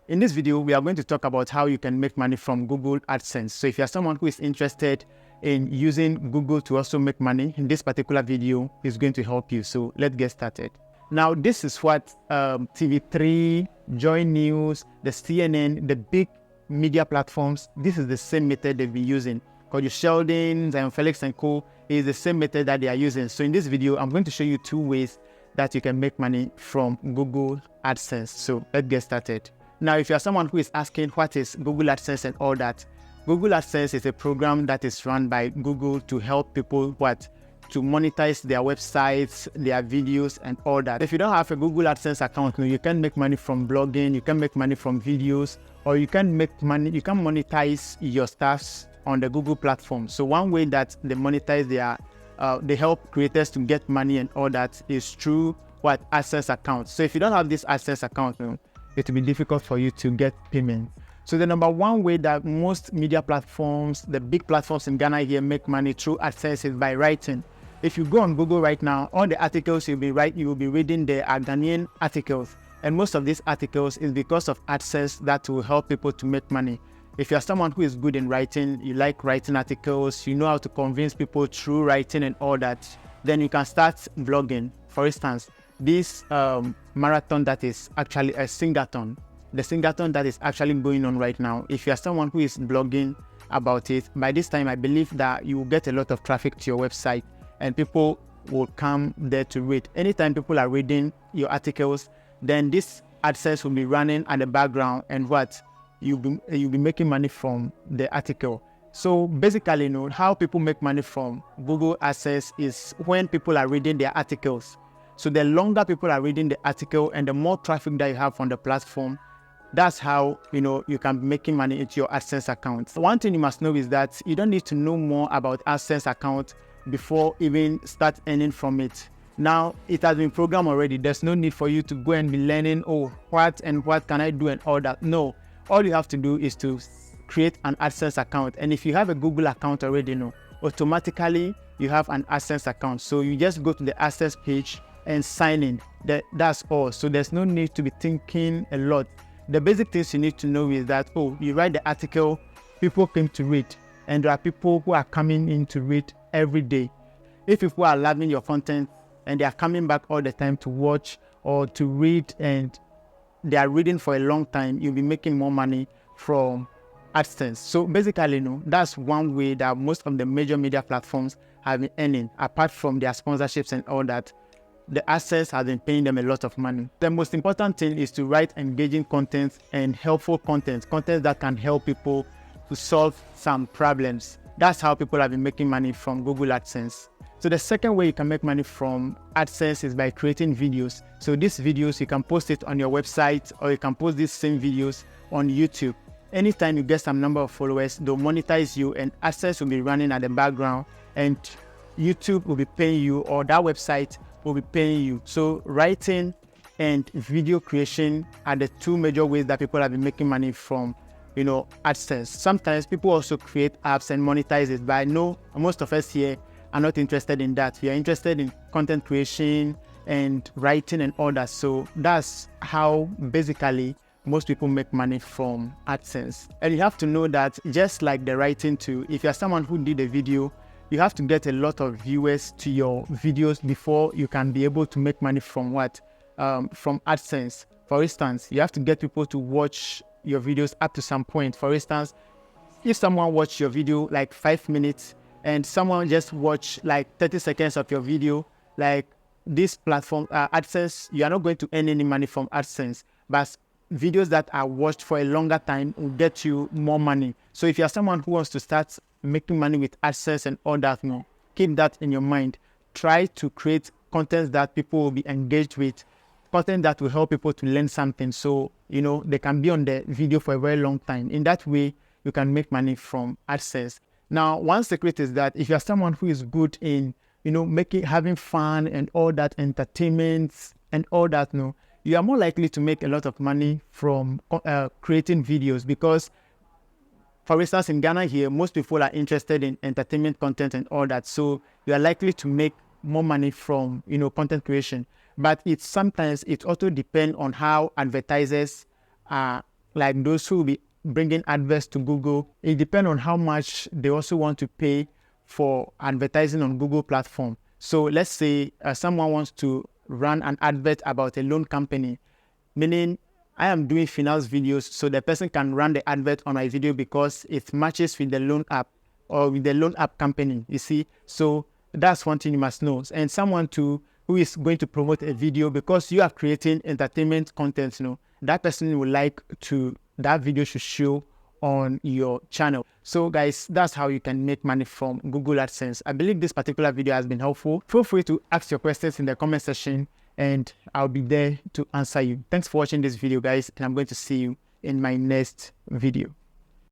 In this video, we are going to talk about how you can make money from Google Adsense. So if you're someone who is interested in using Google to also make money, in this particular video is going to help you. So let's get started. Now, this is what TV3, Joy News, the CNN, the big media platforms, this is the same method they've been using. Because Sheldon, Zion Felix and Co. is the same method that they are using. So in this video, I'm going to show you 2 ways that you can make money from Google AdSense. So let's get started. Now, if you're someone who is asking what is Google AdSense and all that, Google AdSense is a program that is run by Google to help people to monetize their websites, their videos, and all that. If you don't have a Google AdSense account, you can make money from blogging, you can make money from videos, or you can make money, you can monetize your stuff on the Google platform. So one way that they monetize they help creators to get money and all that is through AdSense accounts. So if you don't have this AdSense account, it will be difficult for you to get payment. So the number one way that most media platforms, the big platforms in Ghana here, make money through AdSense is by writing. If you go on Google right now, all the articles you will be reading there are Ghanaian articles. And most of these articles is because of AdSense that will help people to make money. If you're someone who is good in writing, you like writing articles, you know how to convince people through writing and all that, then you can start blogging. For instance, this marathon that is actually a singathon, the singathon that is actually going on right now, if you're someone who is blogging about it, by this time I believe that you will get a lot of traffic to your website and people will come there to read. Anytime people are reading your articles, then this AdSense will be running at the background and you'll be making money from the article. So basically, how people make money from Google AdSense is when people are reading their articles. So the longer people are reading the article and the more traffic that you have on the platform, that's how you can be making money into your AdSense account. One thing you must know is that you don't need to know more about AdSense account before even start earning from it. Now, it has been programmed already. There's no need for you to go and be learning, what can I do and all that. No, all you have to do is to create an AdSense account. And if you have a Google account already, automatically you have an AdSense account. So you just go to the AdSense page and sign in. That's all. So there's no need to be thinking a lot. The basic things you need to know is that, you write the article, people came to read, and there are people who are coming in to read every day. If people are loving your content and they are coming back all the time to watch or to read, and they are reading for a long time, you'll be making more money from AdSense. So basically, that's one way that most of the major media platforms have been earning, apart from their sponsorships and all that. The AdSense has been paying them a lot of money. The most important thing is to write engaging content and helpful content that can help people to solve some problems. That's how people have been making money from Google AdSense. So the second way you can make money from AdSense is by creating videos. So these videos, you can post it on your website, or you can post these same videos on YouTube. Anytime you get some number of followers, they'll monetize you, and AdSense will be running at the background, and YouTube will be paying you, or that website will be paying you. So writing and video creation are the 2 major ways that people have been making money from AdSense. Sometimes people also create apps and monetize it, but I know most of us here are not interested in that. We are interested in content creation and writing and all that. So that's how basically most people make money from AdSense. And you have to know that just like the writing too, if you're someone who did a video, you have to get a lot of viewers to your videos before you can be able to make money from from AdSense. For instance, you have to get people to watch your videos up to some point. For instance, if someone watched your video like 5 minutes and someone just watched like 30 seconds of your video, like this platform, AdSense, you are not going to earn any money from AdSense, but videos that are watched for a longer time will get you more money. So if you're someone who wants to start making money with AdSense and all that, keep that in your mind. Try to create content that people will be engaged with, content that will help people to learn something, so they can be on the video for a very long time. In that way, you can make money from AdSense. Now, one secret is that if you're someone who is good in having fun and all that, entertainment and all that, you are more likely to make a lot of money from creating videos, because for instance, in Ghana here, most people are interested in entertainment content and all that. So you are likely to make more money from, content creation. But sometimes it also depends on how advertisers are like those who will be bringing adverts to Google. It depends on how much they also want to pay for advertising on Google platform. So let's say someone wants to run an advert about a loan company, meaning I am doing finance videos, so the person can run the advert on my video because it matches with the loan app or with the loan app company, you see. So that's one thing you must know. And someone too who is going to promote a video, because you are creating entertainment content, that person would like to, that video should show on your channel. So guys, that's how you can make money from Google AdSense. I believe this particular video has been helpful. Feel free to ask your questions in the comment section and I'll be there to answer you. Thanks for watching this video, guys, and I'm going to see you in my next video.